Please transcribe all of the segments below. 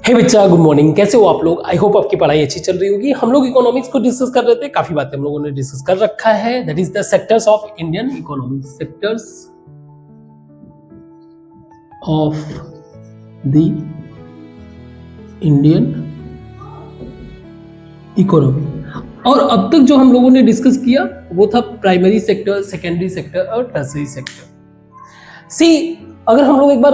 हे बच्चा, good morning. कैसे हो आप लोग? आई होप आपकी पढ़ाई अच्छी चल रही होगी। हम लोग इकोनॉमिक्स को डिस्कस कर रहे थे, काफी बातें हम लोगों ने डिस्कस कर रखा है। That is the sectors of Indian economy, sectors of the Indian economy. और अब तक जो हम लोगों ने डिस्कस किया वो था प्राइमरी सेक्टर, सेकेंडरी सेक्टर और टर्सरी सेक्टर। सी, अगर हम लोग एक बार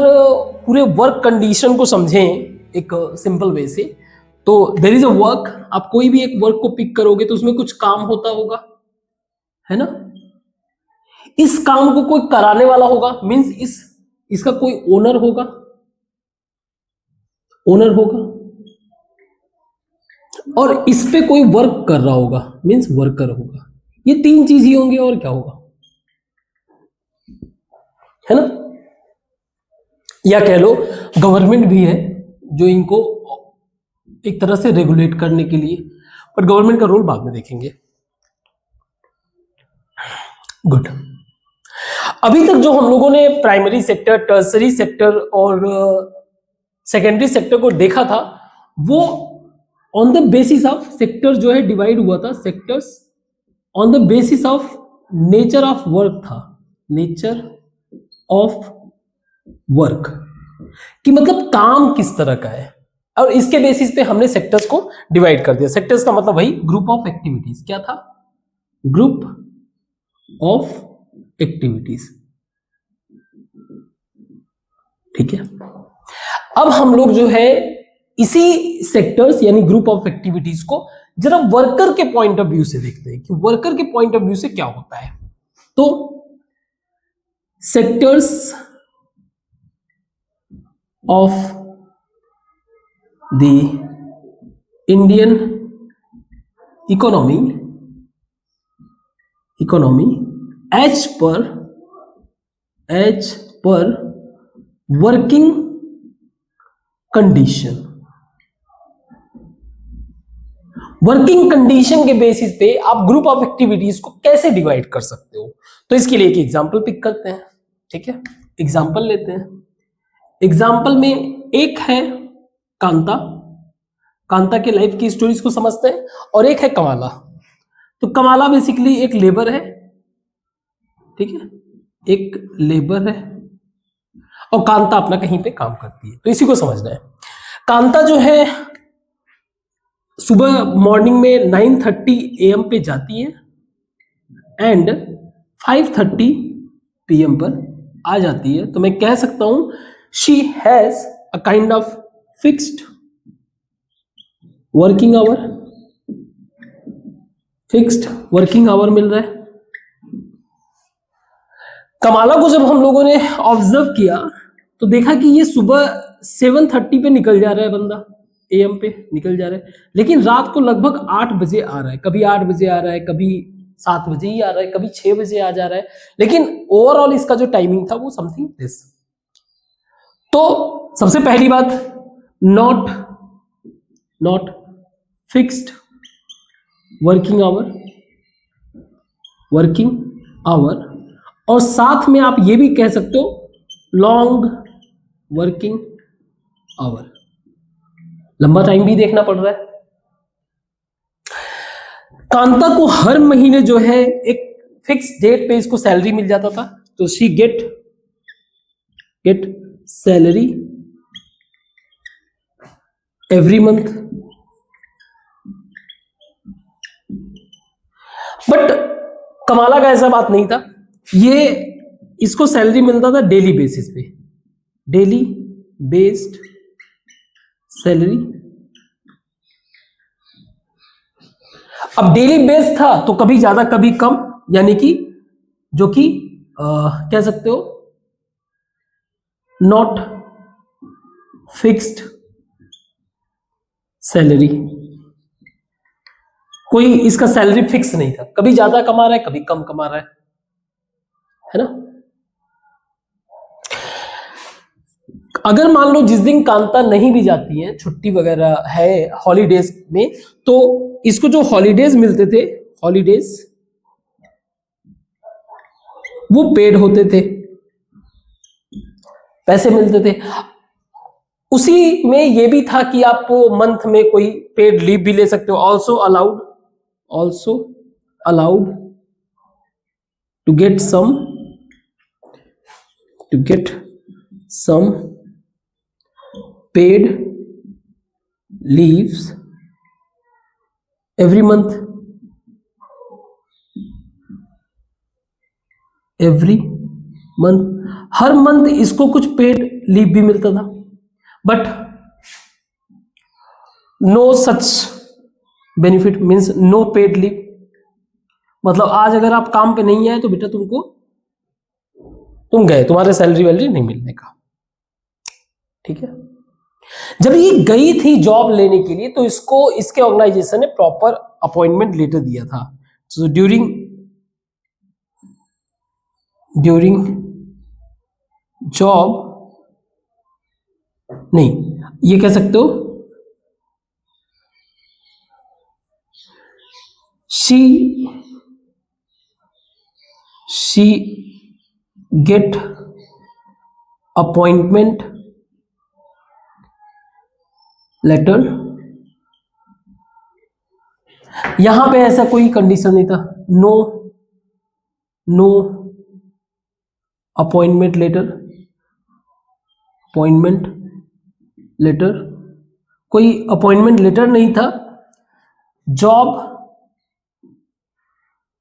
पूरे वर्क कंडीशन को समझें एक सिंपल वे से, तो देयर इज अ वर्क। आप कोई भी एक वर्क को पिक करोगे तो उसमें कुछ काम होता होगा, है ना। इस काम को कोई कराने वाला होगा, मींस इसका कोई ओनर होगा, और इस पे कोई वर्क कर रहा होगा, मींस वर्कर होगा। ये तीन चीज ही होंगे, और क्या होगा, है ना। या कह लो गवर्नमेंट भी है जो इनको एक तरह से रेगुलेट करने के लिए, पर गवर्नमेंट का रोल बाद में देखेंगे। गुड। अभी तक जो हम लोगों ने प्राइमरी सेक्टर, टर्सरी सेक्टर और सेकेंडरी सेक्टर को देखा था, वो on the basis of sector जो है डिवाइड हुआ था। Sectors on the basis of nature of work था, नेचर ऑफ वर्क, कि मतलब काम किस तरह का है, और इसके बेसिस पे हमने सेक्टर्स को डिवाइड कर दिया। सेक्टर्स का मतलब वही ग्रुप ऑफ एक्टिविटीज। क्या था? Group of activities. ठीक है। अब हम लोग जो है इसी सेक्टर्स यानी ग्रुप ऑफ एक्टिविटीज को जरा वर्कर के पॉइंट ऑफ व्यू से देखते हैं कि वर्कर के पॉइंट ऑफ व्यू से क्या होता है। तो sectors of the Indian economy as per working condition. Working condition के बेसिस पे आप ग्रुप ऑफ एक्टिविटीज को कैसे डिवाइड कर सकते हो। तो इसके लिए एक एग्जांपल पिक करते हैं। ठीक है, एग्जांपल लेते हैं। एग्जांपल में एक है कांता, कांता के लाइफ की स्टोरीज को समझते हैं, और एक है कमाला। तो कमाला बेसिकली एक लेबर है, ठीक है, एक लेबर है, और कांता अपना कहीं पे काम करती है। तो इसी को समझना है। कांता जो है सुबह मॉर्निंग में 9:30 AM पे जाती है एंड 5:30 PM पर आ जाती है। तो मैं कह सकता हूं she has a kind of fixed working hour, मिल रहा है। कमाला को जब हम लोगों ने ऑब्जर्व किया तो देखा कि ये सुबह 7:30 पे निकल जा रहा है बंदा, AM पे निकल जा रहा है, लेकिन रात को लगभग 8 बजे आ रहा है। कभी 8 बजे आ रहा है, कभी 7 बजे ही आ रहा है, कभी 6 बजे आ जा रहा है, लेकिन ओवरऑल इसका जो टाइमिंग था वो समथिंग दिस। तो सबसे पहली बात, नॉट फिक्स्ड वर्किंग आवर, और साथ में आप ये भी कह सकते हो लॉन्ग वर्किंग आवर, लंबा टाइम भी देखना पड़ रहा है। कांता को हर महीने जो है एक फिक्स डेट पे इसको सैलरी मिल जाता था। तो she get salary every month. But Kamala का ऐसा बात नहीं था, ये इसको सैलरी मिलता था डेली बेसिस पे, डेली बेस्ड सैलरी। अब डेली बेस था तो कभी ज्यादा कभी कम, यानी कि जो कि कह सकते हो नॉट फिक्स्ड सैलरी। कोई इसका सैलरी फिक्स नहीं था, कभी ज्यादा कमा रहा है कभी कम कमा रहा है ना। अगर मान लो जिस दिन कांता नहीं भी जाती है, छुट्टी वगैरह है हॉलीडेज में, तो इसको जो हॉलीडेज मिलते थे, हॉलीडेज वो पेड होते थे, पैसे मिलते थे। उसी में ये भी था कि आप मंथ में कोई पेड लीव भी ले सकते हो, also allowed to get some paid leaves every month, हर मंथ इसको कुछ पेड लीव भी मिलता था, but no such benefit means no paid leave. मतलब आज अगर आप काम पे नहीं आए तो बेटा तुम गए, तुम्हारे सैलरी वैलरी नहीं मिलने का, ठीक है। जब ये गई थी जॉब लेने के लिए तो इसके ऑर्गेनाइजेशन ने प्रॉपर अपॉइंटमेंट लेटर दिया था। सो ड्यूरिंग जॉब, नहीं ये कह सकते हो she get appointment लेटर। यहां पे ऐसा कोई कंडीशन नहीं था, नो अपॉइंटमेंट लेटर, कोई अपॉइंटमेंट लेटर नहीं था। Job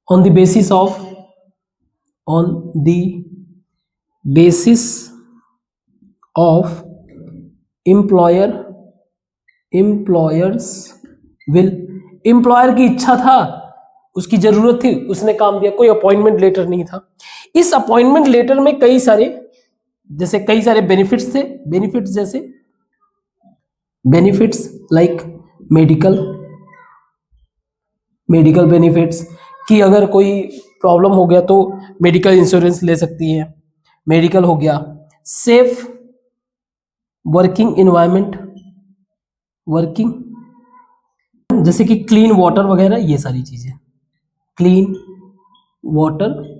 on the basis of employers will, employer की इच्छा था, उसकी जरूरत थी, उसने काम दिया, कोई अपॉइंटमेंट लेटर नहीं था। इस अपॉइंटमेंट लेटर में कई सारे बेनिफिट्स थे। बेनिफिट्स लाइक मेडिकल बेनिफिट्स, कि अगर कोई प्रॉब्लम हो गया तो मेडिकल इंश्योरेंस ले सकती है, मेडिकल हो गया। सेफ वर्किंग एनवायरनमेंट, जैसे कि क्लीन वाटर वगैरह, ये सारी चीजें, क्लीन वाटर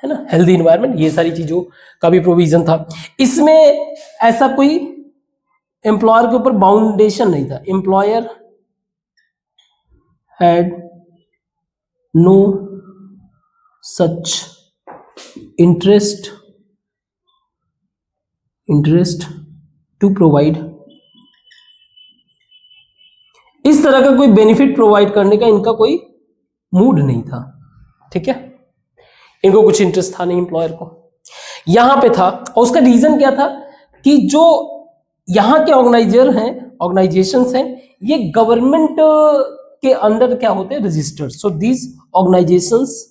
है ना, हेल्दी एनवायरनमेंट, ये सारी चीजों का भी प्रोविजन था। इसमें ऐसा कोई एम्प्लॉयर के ऊपर बाउंडेशन नहीं था। Employer had no such interest to provide, इस तरह का कोई बेनिफिट प्रोवाइड करने का इनका कोई मूड नहीं था, ठीक है। इनको कुछ इंटरेस्ट था नहीं एम्प्लॉयर को, यहां पे था। और उसका रीजन क्या था कि जो यहां के ऑर्गेनाइजेशंस हैं, ये गवर्नमेंट के अंडर क्या होते हैं, रजिस्टर्ड। सो दीज ऑर्गेनाइजेशंस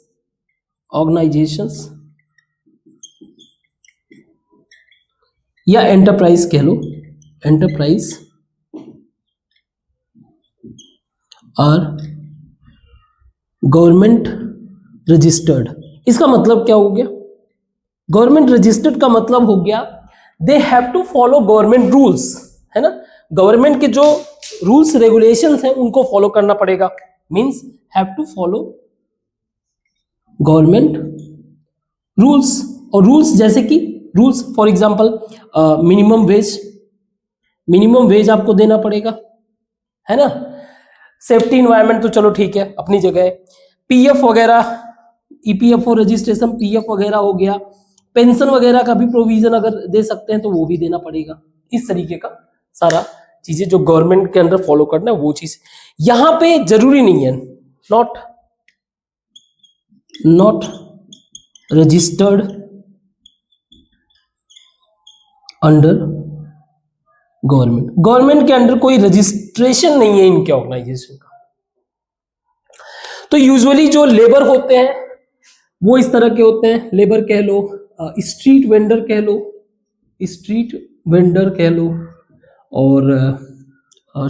या एंटरप्राइज कह लो, एंटरप्राइज आर गवर्नमेंट रजिस्टर्ड। इसका मतलब क्या हो गया, गवर्नमेंट रजिस्टर्ड का मतलब हो गया they have to follow government rules, है ना। गवर्नमेंट के जो रूल्स रेगुलेशंस हैं उनको फॉलो करना पड़ेगा, means have to follow government rules. और रूल्स जैसे कि rules for example minimum wage आपको देना पड़ेगा, है ना। सेफ्टी इन्वायरमेंट तो चलो ठीक है अपनी जगह, पीएफ वगैरह, ईपीएफओ रजिस्ट्रेशन, पीएफ वगैरह हो गया, पेंशन वगैरह का भी प्रोविजन अगर दे सकते हैं तो वो भी देना पड़ेगा। इस तरीके का सारा चीजें जो गवर्नमेंट के अंदर फॉलो करना है वो चीज यहां पे जरूरी नहीं है। नॉट रजिस्टर्ड अंडर गवर्नमेंट के अंडर कोई रजिस्ट्रेशन नहीं है इनके ऑर्गेनाइजेशन का। तो यूजुअली जो लेबर होते हैं वो इस तरह के होते हैं, लेबर कह लो, स्ट्रीट वेंडर कह लो, और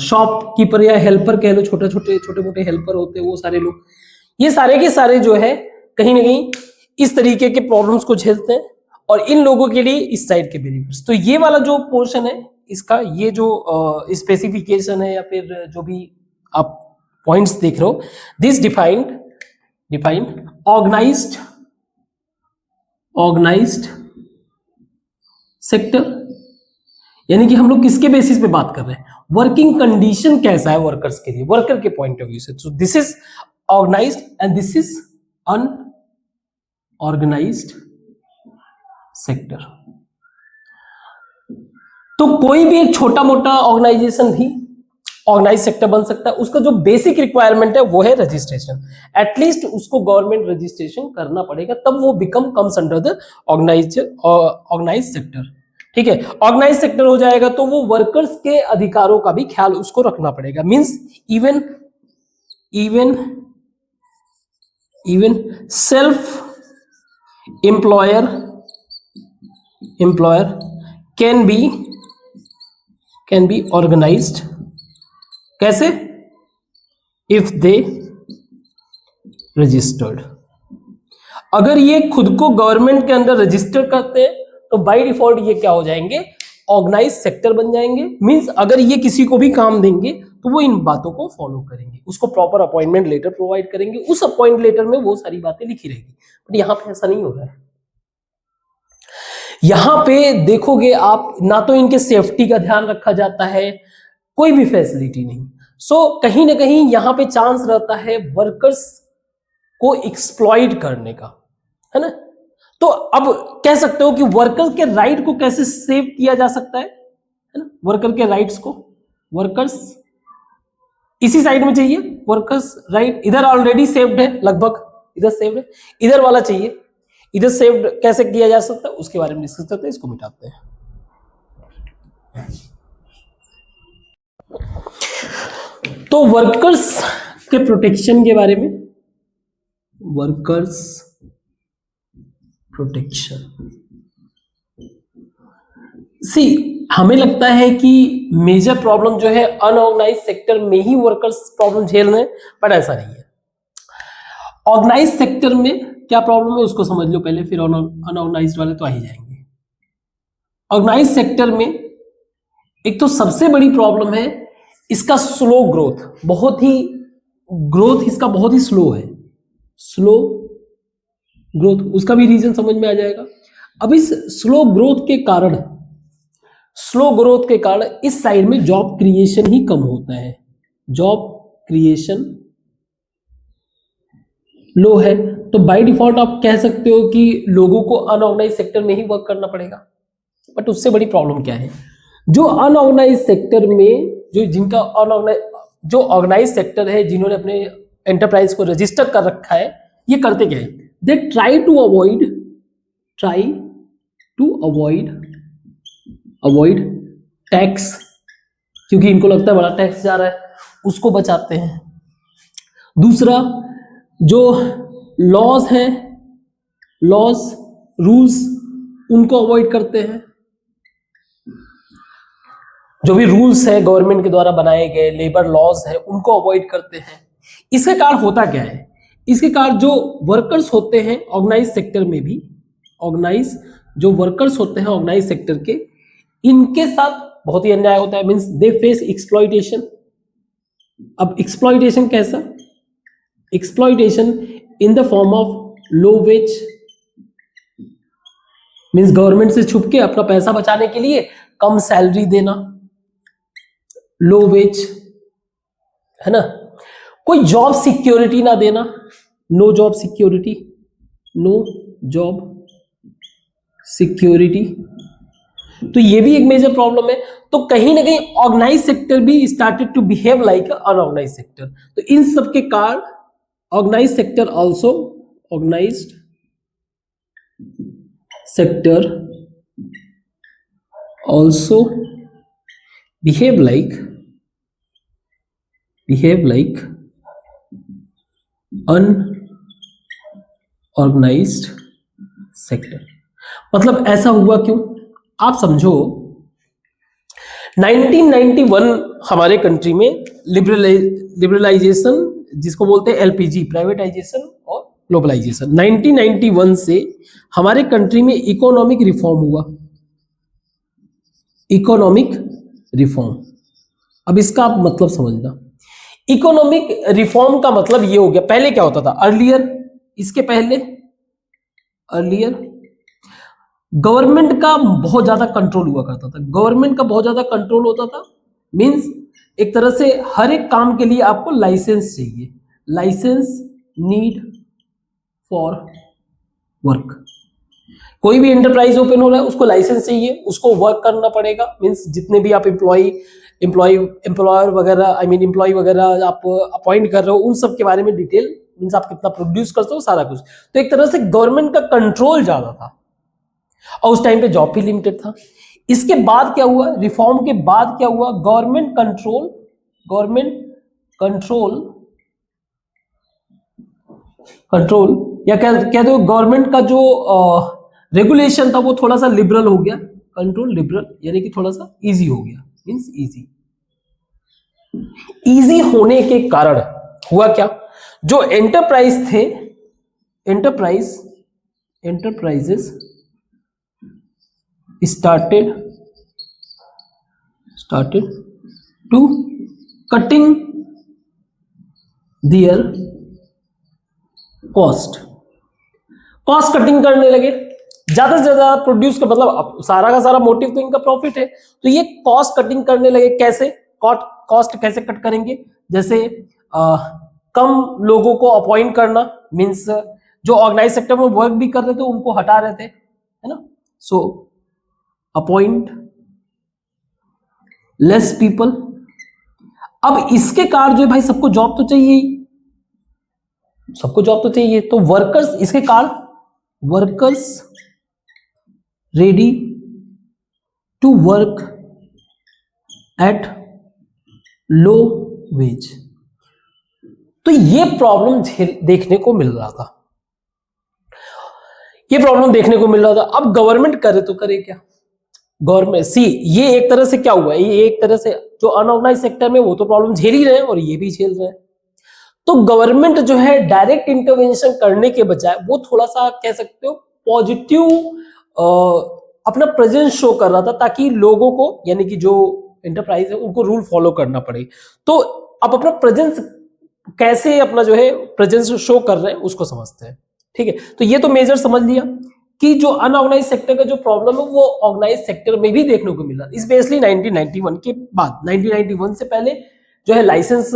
शॉपकीपर या हेल्पर कह लो, छोटे मोटे हेल्पर होते हैं वो सारे लोग, ये सारे के सारे जो है कहीं ना कहीं इस तरीके के प्रॉब्लम्स को झेलते हैं। और इन लोगों के लिए इस साइड के बेनिफिट्स, तो ये वाला जो पोर्शन है इसका, ये जो स्पेसिफिकेशन है या फिर जो भी आप पॉइंट्स देख रहे हो, दिस डिफाइंड ऑर्गेनाइज्ड सेक्टर। यानी कि हम लोग किसके बेसिस पे बात कर रहे हैं, वर्किंग कंडीशन कैसा है वर्कर्स के लिए, वर्कर के पॉइंट ऑफ व्यू से। So this is organised and this is unorganised sector. तो कोई भी एक छोटा मोटा ऑर्गेनाइजेशन भी ऑर्गेनाइज सेक्टर बन सकता है। उसका जो बेसिक रिक्वायरमेंट है वो है रजिस्ट्रेशन, एटलीस्ट उसको गवर्नमेंट रजिस्ट्रेशन करना पड़ेगा, तब वो become comes under the organise sector. ठीक है, ऑर्गेनाइज सेक्टर हो जाएगा तो वो वर्कर्स के अधिकारों का भी ख्याल उसको रखना पड़ेगा। Means even self employer can be organised. कैसे? If they registered. अगर ये खुद को गवर्नमेंट के अंदर रजिस्टर करते हैं तो बाय डिफॉल्ट ये क्या हो जाएंगे, ऑर्गेनाइज सेक्टर बन जाएंगे। मींस अगर ये किसी को भी काम देंगे तो वो इन बातों को फॉलो करेंगे, उसको प्रॉपर अपॉइंटमेंट लेटर प्रोवाइड करेंगे, उस अपॉइंटमेंट लेटर में वो सारी बातें लिखी रहेगी। बट यहां पे ऐसा नहीं हो रहा है। यहां पे देखोगे आप, ना तो इनके सेफ्टी का ध्यान रखा जाता है, कोई भी फैसिलिटी नहीं। सो कहीं ना कहीं यहां पे चांस रहता है वर्कर्स को एक्सप्लॉइट करने का, है ना। तो अब कह सकते हो कि वर्कर के राइट को कैसे सेव किया जा सकता है ना। वर्कर के राइट्स को, वर्कर्स इसी साइड में चाहिए, वर्कर्स राइट इधर ऑलरेडी सेव्ड है, लगभग इधर सेव्ड है, इधर वाला चाहिए, इधर सेव्ड कैसे किया जा सकता है उसके बारे में डिस्कस करते हैं। इसको मिटाते हैं। तो वर्कर्स के प्रोटेक्शन के बारे में, वर्कर्स प्रोटेक्शन, सी हमें लगता है कि मेजर प्रॉब्लम जो है अनऑर्गेनाइज सेक्टर में ही वर्कर्स प्रॉब्लम झेल रहे हैं, बट ऐसा नहीं है। ऑर्गेनाइज सेक्टर में क्या प्रॉब्लम है उसको समझ लो पहले, फिर अनऑर्गेनाइज वाले तो आ ही जाएंगे। ऑर्गेनाइज सेक्टर में एक तो सबसे बड़ी प्रॉब्लम है इसका स्लो ग्रोथ, बहुत ही ग्रोथ इसका बहुत ही स्लो है, स्लो ग्रोथ। उसका भी रीजन समझ में आ जाएगा। अब इस स्लो ग्रोथ के कारण इस साइड में जॉब क्रिएशन ही कम होता है, जॉब क्रिएशन लो है। तो बाय डिफॉल्ट आप कह सकते हो कि लोगों को अनऑर्गेनाइज सेक्टर में ही वर्क करना पड़ेगा। बट उससे बड़ी प्रॉब्लम क्या है, जो अनऑर्गेनाइज सेक्टर में जो ऑर्गेनाइज सेक्टर है, जिन्होंने अपने एंटरप्राइज को रजिस्टर कर रखा है, ये करते क्या है, they try to avoid tax, क्योंकि इनको लगता है बड़ा टैक्स जा रहा है, उसको बचाते हैं। दूसरा, जो लॉज हैं, रूल्स, उनको अवॉइड करते हैं। जो भी रूल्स है गवर्नमेंट के द्वारा बनाए गए, लेबर लॉज है, उनको अवॉइड करते हैं। इसके कारण होता क्या है, इसके कारण जो वर्कर्स होते हैं ऑर्गेनाइज सेक्टर में भी, जो वर्कर्स होते हैं ऑर्गेनाइज सेक्टर के, इनके साथ बहुत ही अन्याय होता है। Means they face exploitation. अब एक्सप्लॉइटेशन कैसा, exploitation in the form of low wage, means government से छुप के अपना पैसा बचाने के लिए कम सैलरी देना, लो वेज, है ना। कोई जॉब सिक्योरिटी ना देना, नो जॉब सिक्योरिटी, तो ये भी एक मेजर प्रॉब्लम है। तो कहीं ना कहीं ऑर्गेनाइज सेक्टर भी started to behave like unorganise sector. तो इन सब के कारण organise sector also behave like unorganized sector। मतलब ऐसा हुआ क्यों, आप समझो 1991 हमारे कंट्री में लिबरलाइजेशन, जिसको बोलते हैं एलपीजी, प्राइवेटाइजेशन और ग्लोबलाइजेशन, 1991 से हमारे कंट्री में इकोनॉमिक रिफॉर्म हुआ, इकोनॉमिक रिफॉर्म। अब इसका आप मतलब समझना, इकोनॉमिक रिफॉर्म का मतलब ये हो गया, पहले क्या होता था, इसके पहले गवर्नमेंट का बहुत ज्यादा कंट्रोल हुआ करता था, गवर्नमेंट का बहुत ज्यादा कंट्रोल होता था। मींस एक तरह से हर एक काम के लिए आपको लाइसेंस चाहिए, लाइसेंस नीड फॉर वर्क। कोई भी एंटरप्राइज ओपन हो रहा है उसको लाइसेंस चाहिए, उसको वर्क करना पड़ेगा। मींस जितने भी आप एम्प्लॉयर वगैरह एम्प्लॉय वगैरह आप अपॉइंट कर रहे हो, उन सब के बारे में डिटेल, मींस आप कितना प्रोड्यूस करते हो, सारा कुछ। तो एक तरह से गवर्नमेंट का कंट्रोल ज्यादा था और उस टाइम पे जॉब भी लिमिटेड था। इसके बाद क्या हुआ, रिफॉर्म के बाद क्या हुआ, गवर्नमेंट कंट्रोल या कह दो गवर्नमेंट का जो रेगुलेशन था वो थोड़ा सा लिबरल हो गया। कंट्रोल लिबरल यानी कि थोड़ा सा इजी हो गया। मींस इजी होने के कारण हुआ क्या, जो enterprises started to cutting their cost cutting करने लगे, ज्यादा से ज्यादा प्रोड्यूस का मतलब अब सारा का सारा मोटिव तो इनका प्रॉफिट है, तो ये कॉस्ट कटिंग करने लगे। कैसे कॉस्ट कैसे कट करेंगे, जैसे कम लोगों को अपॉइंट करना, मींस जो ऑर्गेनाइज सेक्टर में वर्क भी कर रहे थे उनको हटा रहे थे, है ना। So appoint less people. अब इसके कारण जो है भाई सबको जॉब तो चाहिए ही, तो वर्कर्स, इसके कारण workers ready to work at low wage. तो ये प्रॉब्लम देखने को मिल रहा था, अब गवर्नमेंट करे तो करे क्या, गवर्नमेंट ये एक तरह से क्या हुआ, ये एक तरह से जो अनऑर्गेनाइज सेक्टर में वो तो प्रॉब्लम झेल ही रहे हैं और ये भी झेल रहे हैं। तो गवर्नमेंट जो है डायरेक्ट इंटरवेंशन करने के बजाय वो थोड़ा सा कह सकते हो पॉजिटिव अपना प्रेजेंस शो कर रहा था, ताकि लोगों को यानी कि जो एंटरप्राइज है उनको रूल फॉलो करना पड़े। तो अब अपना प्रेजेंस कैसे अपना जो है प्रेजेंस शो कर रहे हैं उसको समझते हैं। ठीक है, तो ये तो मेजर समझ लिया कि जो अनऑर्गेनाइज सेक्टर का जो प्रॉब्लम है वो ऑर्गेनाइज सेक्टर में भी देखने को मिला, स्पेशली 1991 के बाद। 1991 से पहले जो है लाइसेंस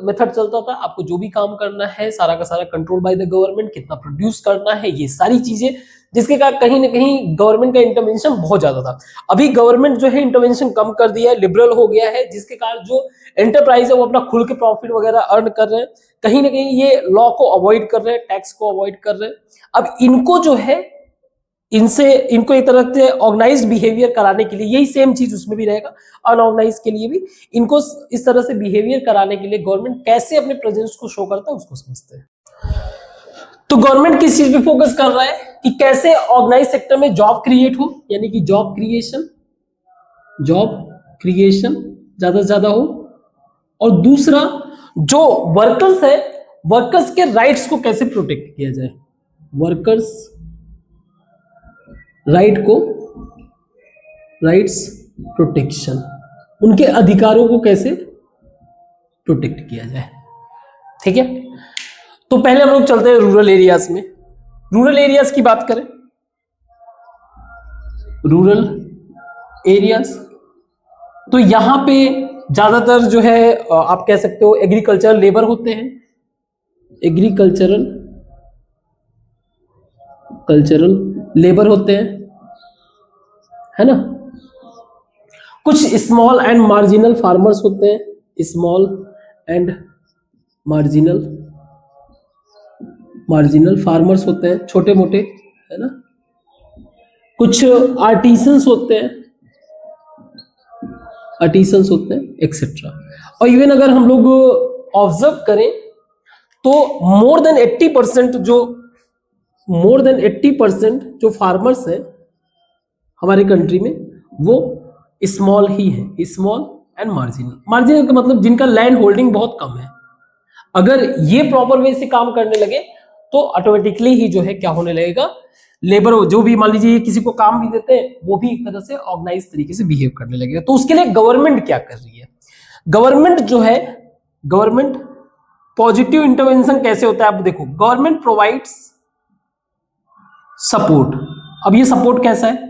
मेथड चलता था, आपको जो भी काम करना है सारा का सारा कंट्रोल बाय द गवर्नमेंट, कितना प्रोड्यूस करना है, ये सारी चीजें, जिसके कारण कहीं ना कहीं गवर्नमेंट का इंटरवेंशन बहुत ज्यादा था। अभी गवर्नमेंट जो है इंटरवेंशन कम कर दिया है, लिबरल हो गया है, जिसके कारण जो एंटरप्राइज है वो अपना खुल के प्रॉफिट वगैरह अर्न कर रहे हैं, कहीं ना कहीं ये लॉ को अवॉइड कर रहे हैं, टैक्स को अवॉइड कर रहे हैं। अब इनको जो है इनको एक तरह से ऑर्गेनाइज्ड बिहेवियर कराने के लिए, यही सेम चीज उसमें भी रहेगा, अनऑर्गेनाइज के लिए भी इनको इस तरह से बिहेवियर कराने के लिए गवर्नमेंट कैसे अपने प्रेजेंस को शो करता है उसको समझते हैं। तो गवर्नमेंट किस चीज पे फोकस कर रहा है कि कैसे ऑर्गेनाइज सेक्टर में जॉब क्रिएट हो, यानी कि जॉब क्रिएशन ज्यादा से ज्यादा हो, और दूसरा जो वर्कर्स है, वर्कर्स के राइट्स को कैसे प्रोटेक्ट किया जाए, वर्कर्स राइट्स प्रोटेक्शन, उनके अधिकारों को कैसे प्रोटेक्ट किया जाए। ठीक है, तो पहले हम लोग चलते हैं रूरल एरियाज में। रूरल एरियाज की बात करें, रूरल एरियाज तो यहां पे ज्यादातर जो है आप कह सकते हो एग्रीकल्चरल लेबर होते हैं, एग्रीकल्चरल लेबर होते हैं, है ना। कुछ स्मॉल एंड मार्जिनल फार्मर्स होते हैं, स्मॉल एंड मार्जिनल फार्मर्स होते हैं, छोटे मोटे, है ना। कुछ आर्टिसंस होते हैं एक्सेट्रा। और इवन अगर हम लोग ऑब्जर्व करें तो मोर देन 80% जो फार्मर्स हैं हमारे कंट्री में वो स्मॉल ही है, स्मॉल एंड मार्जिनल का मतलब जिनका लैंड होल्डिंग बहुत कम है। अगर ये प्रॉपर वे से काम करने लगे तो ऑटोमेटिकली ही जो है क्या होने लगेगा, लेबर जो भी मान लीजिए किसी को काम भी देते हैं वो भी एक तरह से ऑर्गेनाइज तरीके से बिहेव करने लगेगा। तो उसके लिए गवर्नमेंट क्या कर रही है, गवर्नमेंट पॉजिटिव इंटरवेंशन कैसे होता है आप देखो। गवर्नमेंट प्रोवाइड्स सपोर्ट, अब ये सपोर्ट कैसा है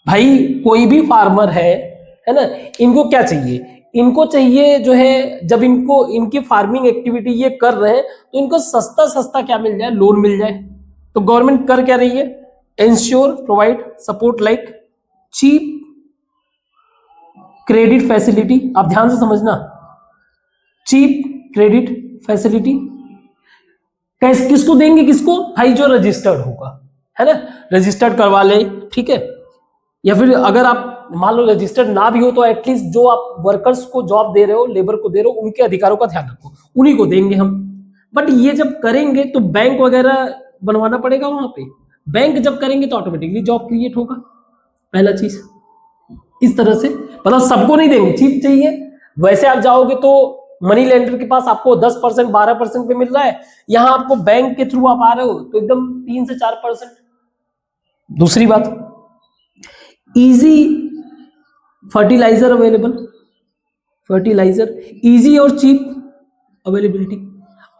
भाई, कोई भी फार्मर है ना, इनको क्या चाहिए, इनको चाहिए जो है, जब इनको इनकी फार्मिंग एक्टिविटी ये कर रहे हैं तो इनको सस्ता सस्ता क्या मिल जाए, लोन मिल जाए। तो गवर्नमेंट कर क्या रही है, ensure provide support like cheap credit facility. आप ध्यान से समझना, चीप क्रेडिट फैसिलिटी किसको देंगे, किसको भाई, जो रजिस्टर्ड होगा, है ना, रजिस्टर्ड करवा ले, ठीक है। या फिर अगर आप मान लो रजिस्टर्ड ना भी हो तो एटलीस्ट जो आप वर्कर्स को जॉब दे रहे हो, लेबर को दे रहे हो, उनके अधिकारों का ध्यान रखो, उन्हीं को देंगे हम। बट ये जब करेंगे तो बैंक वगैरह बनवाना पड़ेगा वहां पे, बैंक जब करेंगे तो ऑटोमेटिकली जॉब क्रिएट होगा, पहला चीज। इस तरह से मतलब सबको नहीं देंगे, चीप चाहिए। वैसे आप जाओगे तो मनी लेंडर के पास आपको 10% 12% पे मिल रहा है, यहां आपको बैंक के थ्रू आप आ रहे हो तो एकदम 3 से 4%। दूसरी बात, easy fertiliser available, fertiliser easy और चीप अवेलेबिलिटी।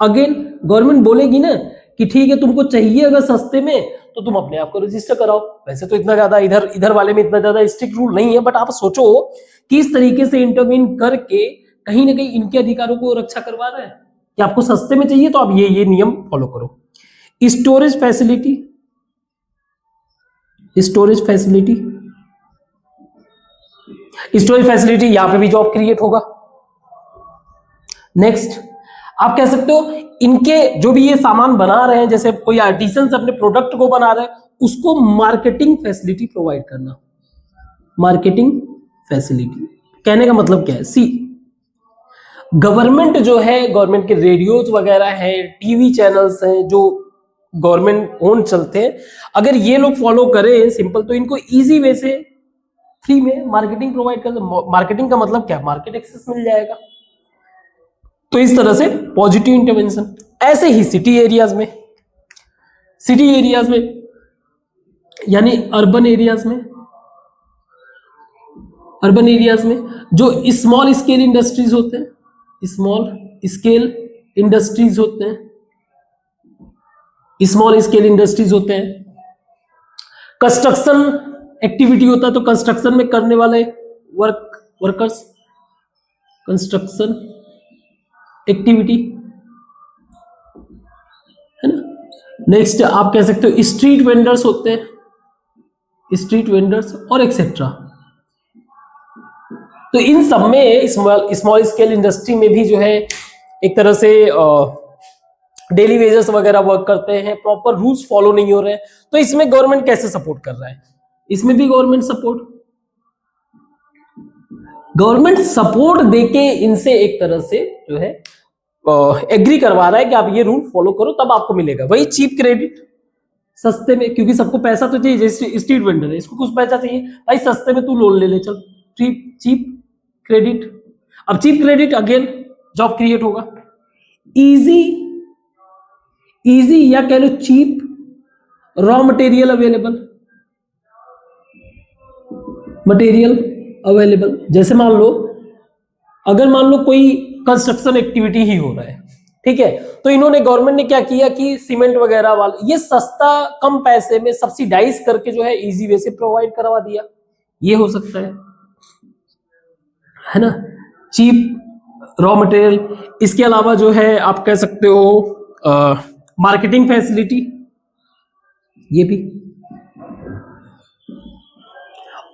अगेन गवर्नमेंट बोलेगी ना कि ठीक है तुमको चाहिए अगर सस्ते में तो तुम अपने आप को रजिस्टर कराओ। वैसे तो इतना ज्यादा इधर इधर वाले में इतना ज्यादा स्ट्रिक्ट रूल नहीं है, बट आप सोचो कि इस तरीके से इंटरवीन करके कहीं ना कहीं इनके अधिकारों को रक्षा करवा रहा है कि आपको सस्ते में चाहिए तो आप ये नियम फॉलो करो। Storage facility, storage facility, storage facility, यहां पे भी जॉब क्रिएट होगा। नेक्स्ट आप कह सकते हो इनके जो भी ये सामान बना रहे हैं, जैसे कोई आर्टिसंस अपने प्रोडक्ट को बना रहे हैं, उसको मार्केटिंग फैसिलिटी प्रोवाइड करना। मार्केटिंग फैसिलिटी कहने का मतलब क्या है, सी गवर्नमेंट जो है, गवर्नमेंट के रेडियोज वगैरह हैं, टीवी चैनल्स हैं जो गवर्नमेंट ओन चलते हैं, अगर ये लोग फॉलो करें सिंपल तो इनको इजी वे से फ्री में मार्केटिंग प्रोवाइड कर। मार्केटिंग का मतलब क्या, मार्केट एक्सेस मिल जाएगा। तो इस तरह से पॉजिटिव इंटरवेंशन। ऐसे ही सिटी एरियाज में, सिटी एरियाज में यानी अर्बन एरियाज में, अर्बन एरियाज में जो स्मॉल स्केल इंडस्ट्रीज होते हैं, स्मॉल स्केल इंडस्ट्रीज होते हैं, स्मॉल स्केल इंडस्ट्रीज होते हैं, कंस्ट्रक्शन एक्टिविटी होता है तो कंस्ट्रक्शन में करने वाले वर्कर्स, कंस्ट्रक्शन एक्टिविटी, है ना। नेक्स्ट आप कह सकते हो स्ट्रीट वेंडर्स होते हैं, स्ट्रीट वेंडर्स और एक्सेट्रा। तो इन सब में स्मॉल स्केल इंडस्ट्री में भी जो है एक तरह से डेली वेजेस वगैरह वर्क करते हैं, प्रॉपर रूल्स फॉलो नहीं हो रहे हैं, तो इसमें गवर्नमेंट कैसे सपोर्ट कर रहा है, इसमें भी गवर्नमेंट सपोर्ट देके इनसे एक तरह से जो है एग्री करवा रहा है कि आप ये रूल फॉलो करो तब आपको मिलेगा। वही चीप क्रेडिट, सस्ते में, क्योंकि सबको पैसा तो चाहिए, जैसे स्ट्रीट वेंडर है इसको कुछ पैसा चाहिए, भाई सस्ते में तू लोन ले ले चल, चीप क्रेडिट। अब cheap credit again job create होगा। इजी या कह लो चीप रॉ मटेरियल अवेलेबल। जैसे मान लो अगर मान लो कोई कंस्ट्रक्शन एक्टिविटी ही हो रहा है, ठीक है, तो इन्होंने गवर्नमेंट ने क्या किया कि सीमेंट वगैरह वाला ये सस्ता कम पैसे में सब्सिडाइज करके जो है इजी वे से प्रोवाइड करवा दिया, ये हो सकता है ना, चीप रॉ मटेरियल। इसके अलावा जो है आप कह सकते हो मार्केटिंग फैसिलिटी, ये भी।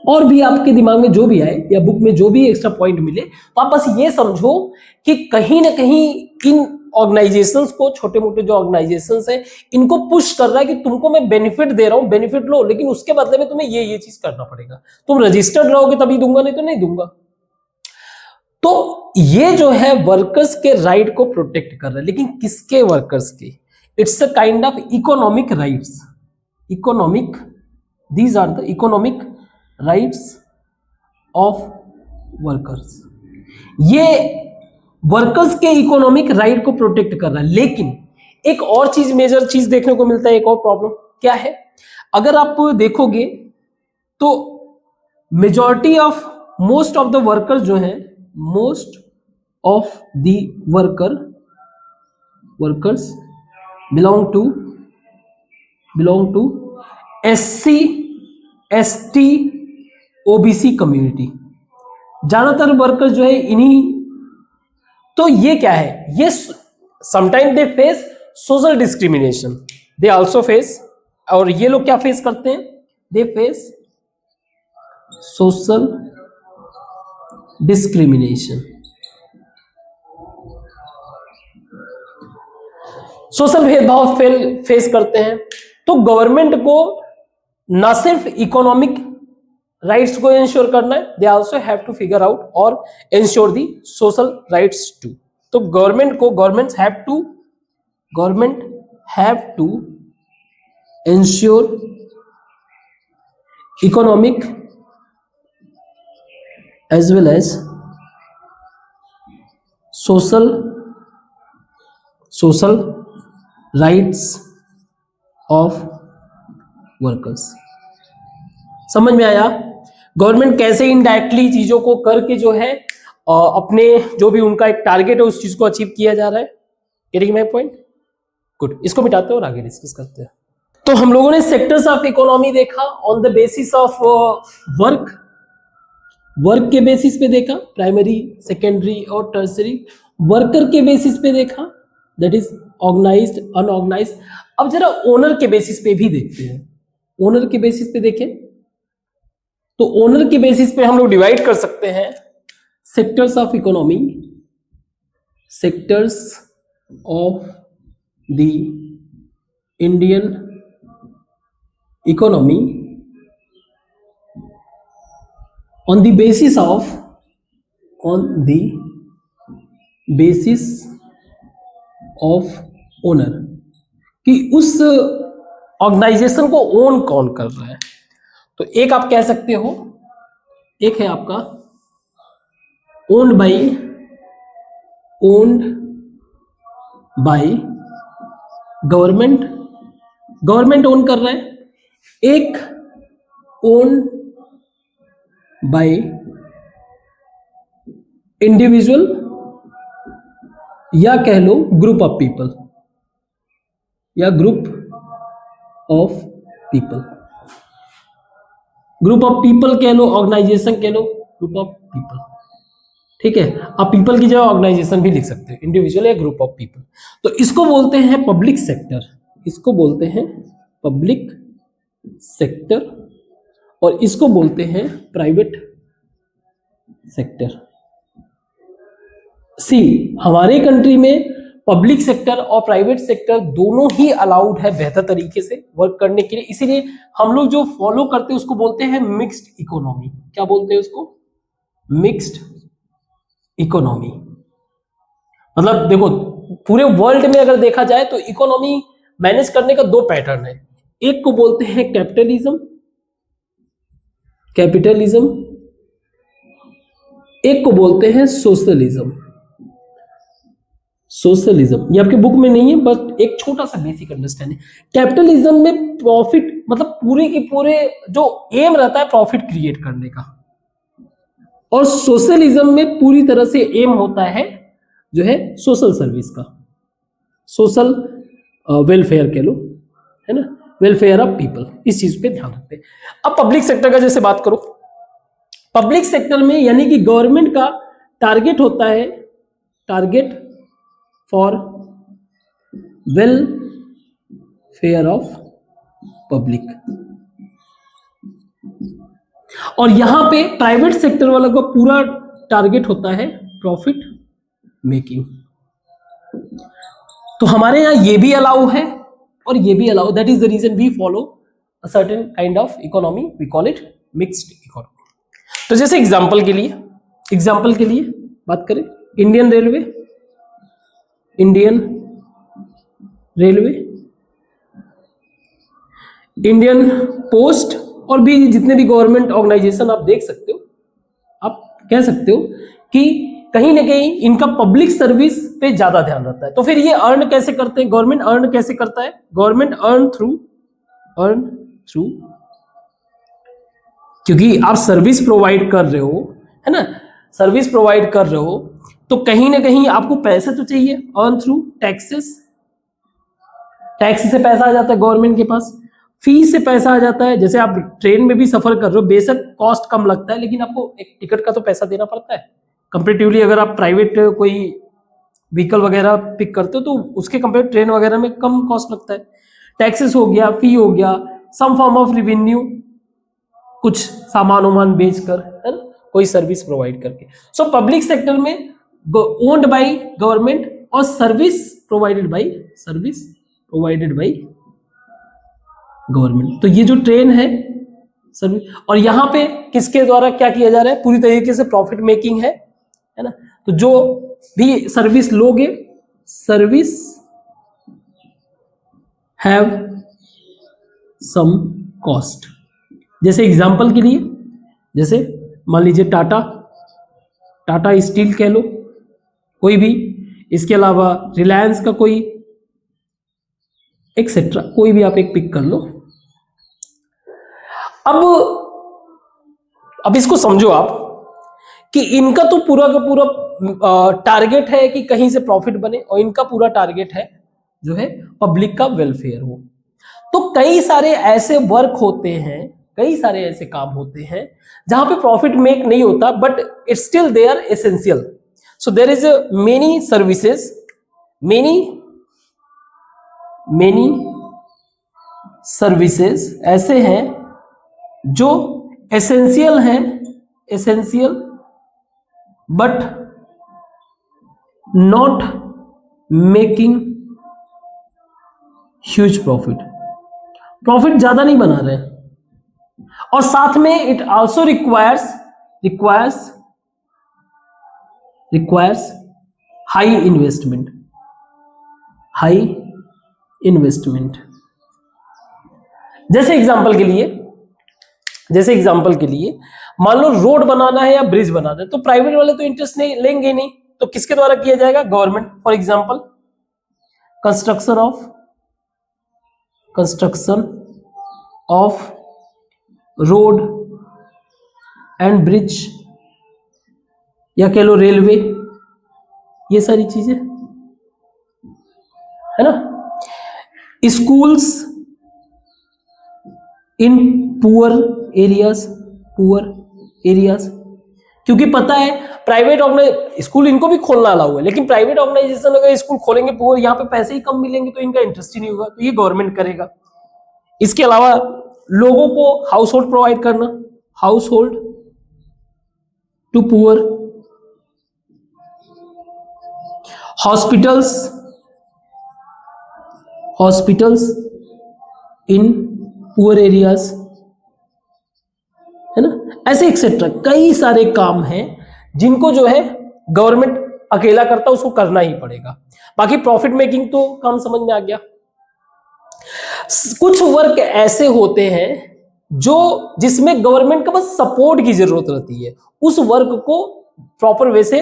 और भी आपके दिमाग में जो भी आए या बुक में जो भी एक्स्ट्रा पॉइंट मिले, तो आप बस ये समझो कि कहीं ना कहीं इन ऑर्गेनाइजेशंस को, छोटे मोटे जो ऑर्गेनाइजेशंस हैं, इनको पुश कर रहा है कि तुमको मैं बेनिफिट दे रहा हूं, बेनिफिट लो, लेकिन उसके बदले में तुम्हें ये चीज करना पड़ेगा, तुम रजिस्टर्ड रहोगे तभी दूंगा, नहीं तो नहीं दूंगा। तो ये जो है वर्कर्स के राइट को प्रोटेक्ट कर रहा है, लेकिन किसके वर्कर्स के, it's a kind of economic rights, economic, these are the economic rights of workers. ये वर्कर्स के इकोनॉमिक राइट को प्रोटेक्ट कर रहा है। लेकिन एक और चीज, मेजर चीज देखने को मिलता है, एक और प्रॉब्लम क्या है, अगर आप देखोगे तो majority of most of the workers जो है, most of the workers belong to SC ST OBC community, ज्यादातर वर्कर जो है इन्हीं, तो ये क्या है, ये sometime they face social discrimination, they also face, और ये लोग क्या फेस करते हैं, they face social discrimination, social भेदभाव फेस करते हैं। तो गवर्नमेंट को ना सिर्फ इकोनॉमिक राइट्स को इंश्योर करना है, they also have to figure out और ensure the social rights too. तो government have to ensure economic as well as social rights of workers. समझ में आया? गवर्नमेंट कैसे इनडायरेक्टली चीजों को करके जो है अपने जो भी उनका एक टारगेट है उस चीज को अचीव किया जा रहा है। Getting my point? गुड, इसको मिटाते हैं और आगे डिस्कस करते हैं। तो हम लोगों ने सेक्टर्स ऑफ इकोनॉमी देखा on the basis of work के बेसिस पे देखा, प्राइमरी, सेकेंडरी और टर्सरी। वर्कर के बेसिस पे देखा, दैट इज ऑर्गेनाइज्ड, अनऑर्गेनाइज्ड। अब जरा ओनर के बेसिस पे भी देखते हैं। ओनर के बेसिस पे देखें तो ओनर के बेसिस पे हम लोग डिवाइड कर सकते हैं sectors of economy, sectors of the Indian economy on the basis of owner, कि उस ऑर्गेनाइजेशन को ओन कौन कर रहा है। तो एक आप कह सकते हो, एक है आपका ओन्ड बाय गवर्नमेंट ओन कर रहा है, एक ओन बाय इंडिविजुअल या कह लो ग्रुप ऑफ पीपल, या ग्रुप ऑफ पीपल कह लो, ऑर्गेनाइजेशन कह लो, ग्रुप ऑफ पीपल। ठीक है, आप पीपल की जगह ऑर्गेनाइजेशन भी लिख सकते हैं, इंडिविजुअल या ग्रुप ऑफ पीपल। तो इसको बोलते हैं पब्लिक सेक्टर, इसको बोलते हैं पब्लिक सेक्टर, और इसको बोलते हैं प्राइवेट सेक्टर। सी, हमारे कंट्री में पब्लिक सेक्टर और प्राइवेट सेक्टर दोनों ही अलाउड है बेहतर तरीके से वर्क करने के लिए, इसीलिए हम लोग जो फॉलो करते हैं उसको बोलते हैं मिक्स्ड इकोनॉमी। क्या बोलते हैं उसको? Mixed economy. मतलब देखो, पूरे वर्ल्ड में अगर देखा जाए तो इकोनॉमी मैनेज करने का दो पैटर्न है। एक को बोलते हैं कैपिटलिज्म, एक को बोलते हैं सोशलिज्म। ये आपके बुक में नहीं है, बस एक छोटा सा बेसिक अंडरस्टैंडिंग। कैपिटलिज्म में प्रॉफिट, मतलब पूरे की पूरे जो एम रहता है प्रॉफिट क्रिएट करने का, और सोशलिज्म में पूरी तरह से एम होता है जो है सोशल सर्विस का, सोशल वेलफेयर कह लो, है ना, वेलफेयर ऑफ पीपल। इस चीज पे ध्यान रखते हैं। अब पब्लिक सेक्टर का जैसे बात करो, पब्लिक सेक्टर में यानी कि गवर्नमेंट का टारगेट होता है, target for welfare of public, और यहां पे प्राइवेट सेक्टर वालों का पूरा टारगेट होता है प्रॉफिट मेकिंग। तो हमारे यहां ये भी अलाउ है और ये भी allow, that is the reason we follow a certain kind of economy, we call it mixed economy. तो जैसे एग्जांपल के लिए बात करें, इंडियन रेलवे, इंडियन पोस्ट, और भी जितने भी गवर्नमेंट ऑर्गेनाइजेशन आप देख सकते हो, आप कह सकते हो कि कहीं ना कहीं इनका पब्लिक सर्विस पे ज्यादा ध्यान रहता है। तो फिर ये अर्न कैसे करते हैं? गवर्नमेंट अर्न कैसे करता है? गवर्नमेंट अर्न थ्रू, क्योंकि आप सर्विस प्रोवाइड कर रहे हो, है ना, सर्विस प्रोवाइड कर रहे हो, तो कहीं ना कहीं आपको पैसे तो चाहिए। अर्न थ्रू टैक्सेस, टैक्स से पैसा आ जाता है गवर्नमेंट के पास। फी से पैसा आ जाता है। जैसे आप ट्रेन में भी सफर कर रहे हो, बेशक कॉस्ट कम लगता है, लेकिन आपको एक टिकट का तो पैसा देना पड़ता है। कंपेरेटिवली अगर आप प्राइवेट कोई व्हीकल वगैरह पिक करते हो तो उसके कंपेयर ट्रेन वगैरह में कम कॉस्ट लगता है। टैक्सेस हो गया, फी हो गया, सम फॉर्म ऑफ रेवेन्यू, कुछ सामान वामान बेचकर, है ना, कोई सर्विस प्रोवाइड करके। सो पब्लिक सेक्टर में ओन्ड बाय गवर्नमेंट और सर्विस प्रोवाइडेड बाय गवर्नमेंट। तो ये जो ट्रेन है सर्विस, और यहां पे किसके द्वारा क्या किया जा रहा है, पूरी तरीके से प्रॉफिट मेकिंग है ना। तो जो भी सर्विस लोगे, सर्विस हैव सम कॉस्ट। जैसे एग्जांपल के लिए, जैसे मान लीजिए टाटा स्टील कह लो, कोई भी, इसके अलावा रिलायंस का कोई एक्सेट्रा, कोई भी आप एक पिक कर लो। अब इसको समझो आप कि इनका तो पूरा का पूरा टारगेट है कि कहीं से प्रॉफिट बने, और इनका पूरा टारगेट है जो है पब्लिक का वेलफेयर हो। तो कई सारे ऐसे वर्क होते हैं, कई सारे ऐसे काम होते हैं जहां पे प्रॉफिट मेक नहीं होता, but it's still they are essential. So there is many services, many services ऐसे हैं जो एसेंशियल हैं, essential but not making huge profit ज्यादा नहीं बना रहे, और साथ में it also requires high investment. जैसे एग्जांपल के लिए मान लो रोड बनाना है या ब्रिज बनाना है, तो प्राइवेट वाले तो इंटरेस्ट नहीं लेंगे नहीं, तो किसके द्वारा किया जाएगा, government. For example construction of road and bridge, या कह लो रेलवे, ये सारी चीजें है ना। स्कूल्स इन पुअर एरियाज, क्योंकि पता है प्राइवेट स्कूल इनको भी खोलना अलाउ है, लेकिन प्राइवेट ऑर्गेनाइजेशन अगर स्कूल खोलेंगे पुअर, यहाँ पे पैसे ही कम मिलेंगे तो इनका इंटरेस्ट ही नहीं होगा, तो ये गवर्नमेंट करेगा। इसके अलावा लोगों को हाउस होल्ड प्रोवाइड करना, house hold to poor, hospitals in poor areas, है ना। ऐसे एक्सेट्रा कई सारे काम हैं जिनको जो है गवर्नमेंट अकेला करता, उसको करना ही पड़ेगा। बाकी प्रॉफिट मेकिंग तो काम समझ में आ गया। कुछ वर्क ऐसे होते हैं जिसमें गवर्नमेंट का बस सपोर्ट की जरूरत रहती है, उस वर्क को प्रॉपर वे से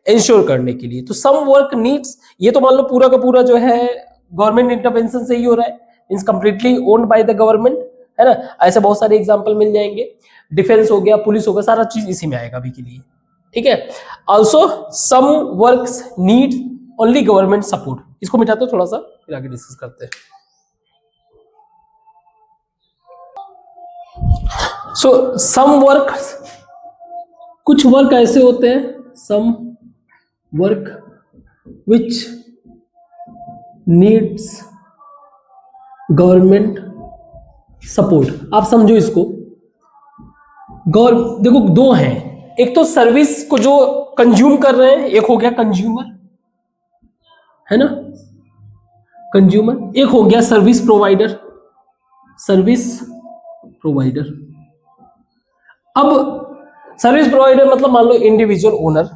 इंश्योर करने के लिए। तो सम वर्क नीड्स, ये तो मान लो पूरा का पूरा जो है गवर्नमेंट इंटरवेंशन से ही हो रहा है, means completely owned by the government, है ना। ऐसे बहुत सारे एग्जांपल मिल जाएंगे, डिफेंस हो गया, पुलिस हो गया, सारा चीज इसी में आएगा अभी के लिए, ठीक है। Also some works need only government support. इसको मिटाते हो थोड़ा सा, फिर आगे डिस्कस करते हैं। सो सम वर्क, कुछ वर्क ऐसे होते हैं, some work which needs government support. आप समझो इसको, देखो दो हैं, एक तो सर्विस को जो कंज्यूम कर रहे हैं, एक हो गया कंज्यूमर, है ना, कंज्यूमर। एक हो गया सर्विस प्रोवाइडर। अब सर्विस प्रोवाइडर मतलब मान लो इंडिविजुअल ओनर।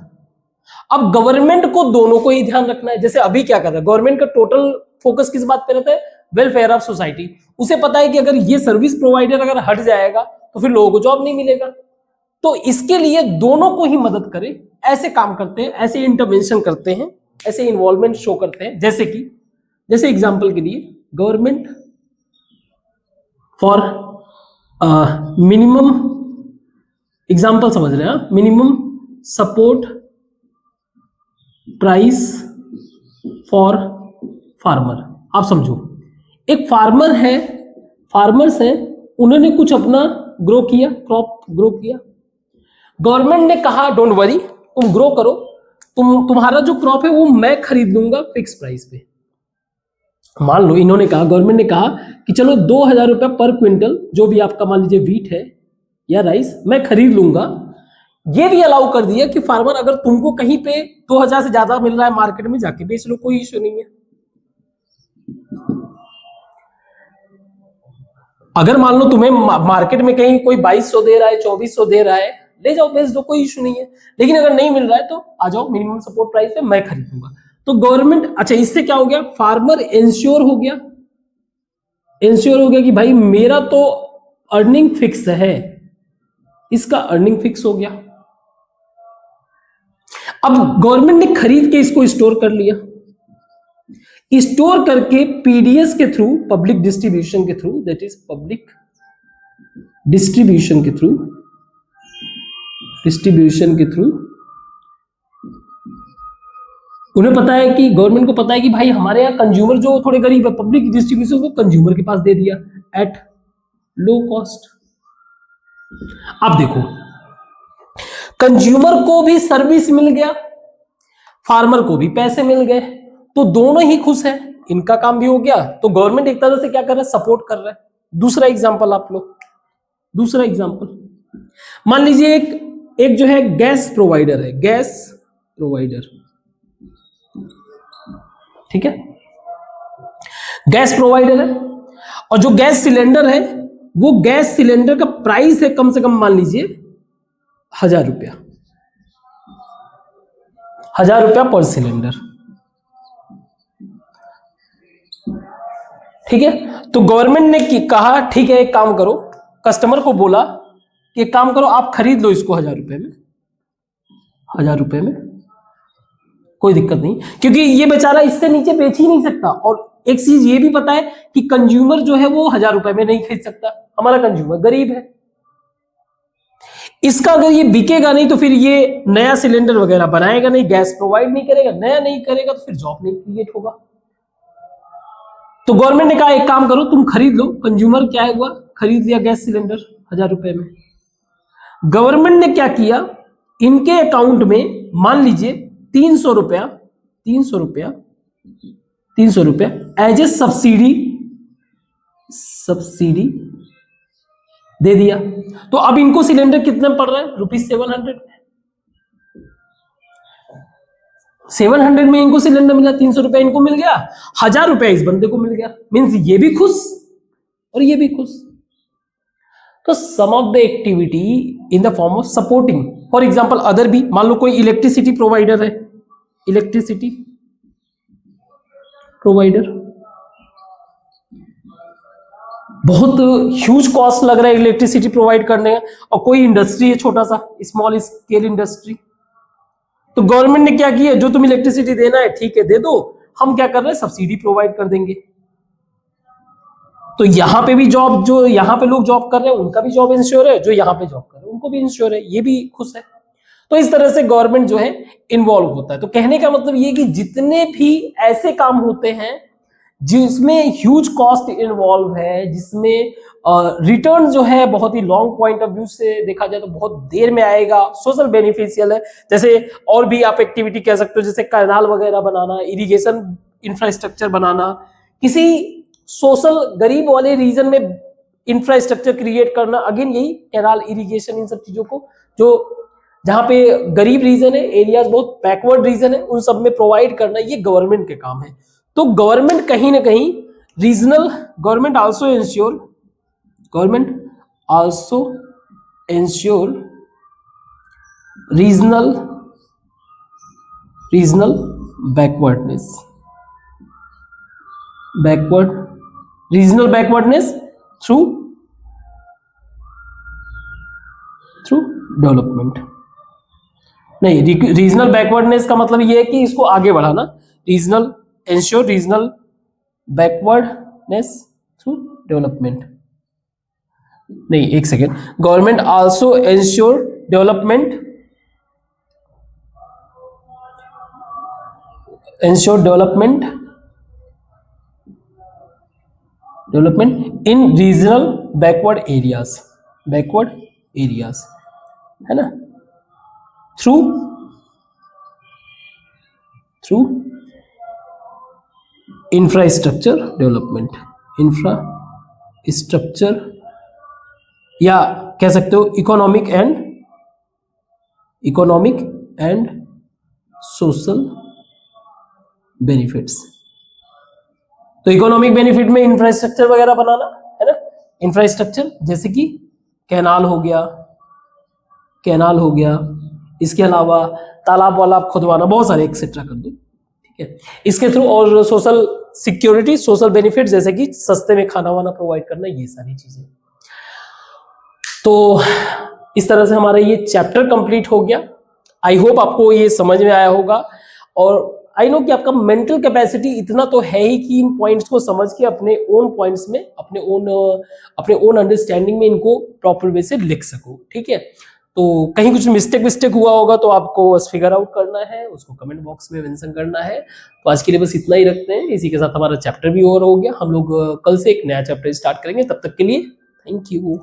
अब गवर्नमेंट को दोनों को ही ध्यान रखना है। जैसे अभी क्या कर रहा है गवर्नमेंट का, टोटल फोकस किस बात पे रहता है, वेलफेयर ऑफ सोसाइटी। उसे पता है कि अगर ये सर्विस प्रोवाइडर अगर हट जाएगा तो फिर लोगों को जॉब नहीं मिलेगा, तो इसके लिए दोनों को ही मदद करे, ऐसे काम करते हैं, ऐसे इंटरवेंशन करते हैं, ऐसे इन्वॉल्वमेंट शो करते हैं। जैसे एग्जांपल के लिए गवर्नमेंट फॉर मिनिमम, एग्जांपल समझ रहे हैं, minimum support price for farmer. आप समझो, एक फार्मर है, फार्मर्स हैं, उन्होंने कुछ अपना ग्रो किया, क्रॉप ग्रो किया। गवर्नमेंट ने कहा डोंट वरी, तुम ग्रो करो, तुम्हारा जो क्रॉप है वो मैं खरीद लूंगा फिक्स प्राइस पे। मान लो इन्होंने कहा, गवर्नमेंट ने कहा कि चलो 2,000 रुपया पर क्विंटल जो भी आपका मान लीजिए वीट है या राइस मैं खरीद लूंगा। ये भी अलाउ कर दिया कि फार्मर अगर तुमको कहीं पे 2,000 से ज्यादा मिल रहा है मार्केट में जाके बेच लो, कोई इश्यू नहीं है। अगर मान लो तुम्हें मार्केट में कहीं कोई 2,200 दे रहा है, 2,400 दे रहा है, ले जाओ बेच दो, कोई इश्यू नहीं है। लेकिन अगर नहीं मिल रहा है तो आ जाओ मिनिमम सपोर्ट प्राइस पे मैं खरीदूंगा। तो गवर्नमेंट, अच्छा इससे क्या हो गया, फार्मर इंश्योर हो गया, इंश्योर हो गया कि भाई मेरा तो अर्निंग फिक्स है, इसका अर्निंग फिक्स हो गया। अब गवर्नमेंट ने खरीद के इसको स्टोर कर लिया, स्टोर करके पीडीएस के थ्रू, पब्लिक डिस्ट्रीब्यूशन के through, that is public distribution के थ्रू, डिस्ट्रीब्यूशन के थ्रू उन्हें पता है कि गवर्नमेंट को पता है कि भाई हमारे यहाँ कंज्यूमर जो थोड़े गरीब है, पब्लिक डिस्ट्रीब्यूशन को कंज्यूमर के पास दे दिया एट लो कॉस्ट। अब देखो कंज्यूमर को भी सर्विस मिल गया, फार्मर को भी पैसे मिल गए, तो दोनों ही खुश है, इनका काम भी हो गया। तो गवर्नमेंट एक तरह से क्या कर रहा है, सपोर्ट कर रहा है। दूसरा एग्जांपल आप लोग, दूसरा एग्जांपल मान लीजिए एक जो है गैस प्रोवाइडर है, गैस प्रोवाइडर, ठीक है, गैस प्रोवाइडर है, और जो गैस सिलेंडर है वो गैस सिलेंडर का प्राइस है कम से कम मान लीजिए 1,000 रुपया, 1,000 रुपया पर सिलेंडर, ठीक है। तो गवर्नमेंट ने कहा ठीक है एक काम करो, कस्टमर को बोला कि एक काम करो आप खरीद लो इसको 1,000 रुपए में, 1,000 रुपए में कोई दिक्कत नहीं, क्योंकि ये बेचारा इससे नीचे बेच ही नहीं सकता। और एक चीज ये भी पता है कि कंज्यूमर जो है वो 1,000 रुपए में नहीं खरीद सकता, हमारा कंज्यूमर गरीब है, इसका अगर ये बिकेगा नहीं तो फिर ये नया सिलेंडर वगैरह बनाएगा नहीं, गैस प्रोवाइड नहीं करेगा, नया नहीं करेगा तो फिर जॉब नहीं क्रिएट होगा। तो गवर्नमेंट ने कहा एक काम करो तुम खरीद लो, कंज्यूमर क्या हुआ, खरीद लिया गैस सिलेंडर 1,000 रुपए में। गवर्नमेंट ने क्या किया, इनके अकाउंट में मान लीजिए 300 रुपया, 300 रुपया, 300 रुपया एज ए सब्सिडी, सब्सिडी दे दिया। तो अब इनको सिलेंडर कितने पड़ रहा है, ₹700, 700 में इनको सिलेंडर मिला, 300 रुपया इनको मिल गया, 1,000 रुपया इस बंदे को मिल गया, मीन्स ये भी खुश और ये भी खुश। तो some of the activity in the form of supporting, for example other भी, मान लो कोई इलेक्ट्रिसिटी प्रोवाइडर है, इलेक्ट्रिसिटी प्रोवाइडर, बहुत ह्यूज कॉस्ट लग रहा है इलेक्ट्रिसिटी प्रोवाइड करने का, और कोई इंडस्ट्री है छोटा सा स्मॉल स्केल इंडस्ट्री, तो गवर्नमेंट ने क्या किया, जो तुम इलेक्ट्रिसिटी देना है ठीक है दे दो, हम क्या कर रहे हैं सब्सिडी प्रोवाइड कर देंगे। तो यहां पे भी जॉब, जो यहां पे लोग जॉब कर रहे हैं उनका भी जॉब इंश्योर है, जो यहां पे जॉब कर रहे हैं उनको भी इंश्योर है, ये भी खुश है। तो इस तरह से गवर्नमेंट जो है इन्वॉल्व होता है। तो कहने का मतलब ये कि जितने भी ऐसे काम होते हैं जिसमें ह्यूज कॉस्ट इन्वॉल्व है, जिसमें रिटर्न जो है बहुत ही लॉन्ग पॉइंट ऑफ व्यू से देखा जाए तो बहुत देर में आएगा, सोशल बेनिफिशियल है, जैसे और भी आप एक्टिविटी कह सकते हो, जैसे कैनाल वगैरह बनाना, इरिगेशन इंफ्रास्ट्रक्चर बनाना, किसी सोशल गरीब वाले रीजन में इंफ्रास्ट्रक्चर क्रिएट करना, अगेन यही कैनाल, इरिगेशन, इन सब चीजों को जो जहां पे गरीब रीजन है, एरियाज बहुत बैकवर्ड रीजन है, उन सब में प्रोवाइड करना, ये गवर्नमेंट के काम है। तो गवर्नमेंट कहीं ना कहीं regional, government also ensure, government also ensure regional, regional backwardness, backward, regional backwardness through development. नहीं, रीजनल बैकवर्डनेस का मतलब ये है कि इसको आगे बढ़ाना, regional ensure regional backwardness through development. नहीं, एक second, government also ensure development, ensure development development in regional backward areas, है ना, थ्रू इंफ्रास्ट्रक्चर डेवलपमेंट, इंफ्रास्ट्रक्चर, या कह सकते हो इकोनॉमिक एंड सोशल बेनिफिट्स। तो इकोनॉमिक बेनिफिट में इंफ्रास्ट्रक्चर वगैरह बनाना, है ना, इंफ्रास्ट्रक्चर जैसे कि कैनाल हो गया, इसके अलावा तालाब वालाब खुदवाना, बहुत सारे एक्सेट्रा कर दो, ठीक है। इसके थ्रू और सोशल सिक्योरिटी, सोशल बेनिफिट जैसे कि सस्ते में खाना वाना प्रोवाइड करना, ये सारी चीजें। तो इस तरह से हमारा ये चैप्टर कंप्लीट हो गया। आई होप आपको ये समझ में आया होगा, और आई नो कि आपका मेंटल कैपेसिटी इतना तो है ही कि इन पॉइंट्स को समझ के अपने ओन पॉइंट्स में, अपने ओन अंडरस्टैंडिंग में इनको प्रॉपर वे से लिख सको, ठीक है। तो कहीं कुछ मिस्टेक हुआ होगा तो आपको बस फिगर आउट करना है, उसको कमेंट बॉक्स में मेंशन करना है। तो आज के लिए बस इतना ही रखते हैं, इसी के साथ हमारा चैप्टर भी ओवर हो गया। हम लोग कल से एक नया चैप्टर स्टार्ट करेंगे, तब तक के लिए थैंक यू।